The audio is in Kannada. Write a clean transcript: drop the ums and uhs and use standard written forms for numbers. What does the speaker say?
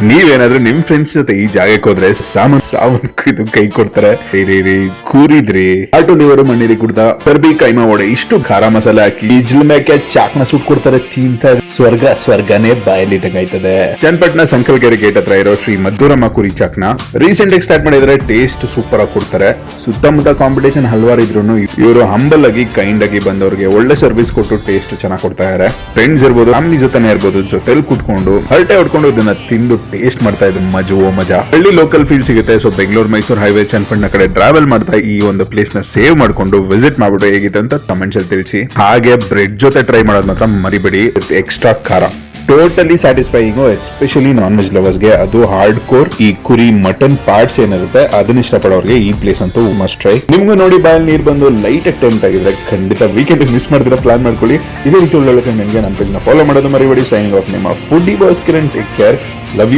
ನೀವೇನಾದ್ರೂ ನಿಮ್ ಫ್ರೆಂಡ್ಸ್ ಜೊತೆ ಈ ಜಾಗಕ್ಕೆ ಹೋದ್ರೆ ಸಾಮಾನ್ ಇದು ಕೈ ಕೊಡ್ತಾರೆ. ಕೂರಿದ್ರಿ ಆಟೋ ಲಿವರ್ ಮಣ್ಣೀರಿ ಕುಡ್ದ ಪರ್ಬಿ ಕೈಮಾ ಒಡೆ ಇಷ್ಟು ಖಾರ ಮಸಾಲೆ ಹಾಕಿ ಇಜ್ಲ್ ಮೇಕೆ ಚಾಕ್ನ ಸುಟ್ ಕೊಡ್ತಾರೆ. ತಿಂತ ಸ್ವರ್ಗನೇ ಬಾಯಲ್ಲಿಟ್ಟಂಗಾಯ್ತದೆ. ಚನ್ನಪಟ್ಟಣ ಸಂಕಲ್ಕೆರೆ ಗೇಟ್ ಹತ್ರ ಇರೋ ಶ್ರೀ ಮದ್ದೂರಮ್ಮ ಕುರಿ ಚಾಕ್ನ ರೀಸೆಂಟ್ ಆಗಿ ಸ್ಟಾರ್ಟ್ ಮಾಡಿದ್ರೆ ಟೇಸ್ಟ್ ಸೂಪರ್ ಆಗಿ ಕೊಡ್ತಾರೆ. ಸುತ್ತಮುತ್ತ ಕಾಂಪಿಟೇಷನ್ ಹಲವಾರು ಇದ್ರು ಇವರು ಹಂಬಲ್ ಆಗಿ ಕೈಂಡ್ ಆಗಿ ಬಂದವರಿಗೆ ಒಳ್ಳೆ ಸರ್ವಿಸ್ ಕೊಟ್ಟು ಟೇಸ್ಟ್ ಚೆನ್ನಾಗಿ ಕೊಡ್ತಾ ಇದಾರೆ. ಫ್ರೆಂಡ್ಸ್ ಇರ್ಬೋದು, ಫ್ಯಾಮಿಲಿ ಜೊತೆನೇ ಇರ್ಬೋದು, ಜೊತೆಲಿ ಕೂತ್ಕೊಂಡು ಹರಟೆ ಹೊಡ್ಕೊಂಡು ಇದನ್ನ ತಿಂದು ಟೇಸ್ಟ್ ಮಾಡ್ತಾ ಇದ್ದು ಮಜಾ. ಹಳ್ಳಿ ಲೋಕಲ್ ಫೀಲ್ ಸಿಗುತ್ತೆ. ಸೊ ಬೆಂಗಳೂರು ಮೈಸೂರು ಹೈವೇ ಚನ್ನಪಟ್ಟಣ ಕಡೆ ಟ್ರಾವೆಲ್ ಮಾಡ್ತಾ ಈ ಒಂದು ಪ್ಲೇಸ್ ನ ಸೇವ್ ಮಾಡ್ಕೊಂಡು ವಿಸಿಟ್ ಮಾಡ್ಬಿಟ್ಟು ಹೇಗಿದೆ ಅಂತ ಕಮೆಂಟ್ಸ್ ಅಲ್ಲಿ ತಿಳಿಸಿ. ಹಾಗೆ ಬ್ರೆಡ್ ಜೊತೆ ಟ್ರೈ ಮಾಡೋದು ಮಾತ್ರ ಮರಿಬೇಡಿ. ಎಕ್ಸ್ಟ್ರಾ ಖಾರ, totally satisfying, especially non veg lovers ಗೆ. ಅದು ಹಾರ್ಡ್ ಕೋರ್ ಈ ಕುರಿ ಮಟನ್ ಪಾರ್ಟ್ಸ್ ಏನಿರುತ್ತೆ ಅದನ್ನ ಇಷ್ಟಪಡೋರಿಗೆ ಈ ಪ್ಲೇಸ್ ಅಂತೂ ಮಸ್ಟ್ ಟ್ರೈ. ನಿಮ್ಗೂ ನೋಡಿ ಬಾಯಲ್ಲಿ ನೀರ್ ಬಂದು ಲೈಟ್ ಟೆಂಪ್ಟ್ ಆಗಿದ್ರೆ ಖಂಡಿತ ವೀಕೆಂಡ್ ಮಿಸ್ ಮಾಡಿದ್ರೆ ಪ್ಲಾನ್ ಮಾಡ್ಕೊಳ್ಳಿ. ಇದೇ ರೀತಿ ಒಳ್ಳೊಳ್ಳೆ ನನಗೆ ನಮ್ಮ ಪೇಜ್ನ ಫಾಲೋ ಮಾಡೋದು ಮರಿಬೇಡಿ. ಸೈನಿಂಗ್ ಆಫ್ ನಿಮ್ಮ foodie boss Kiran. Take care, love you.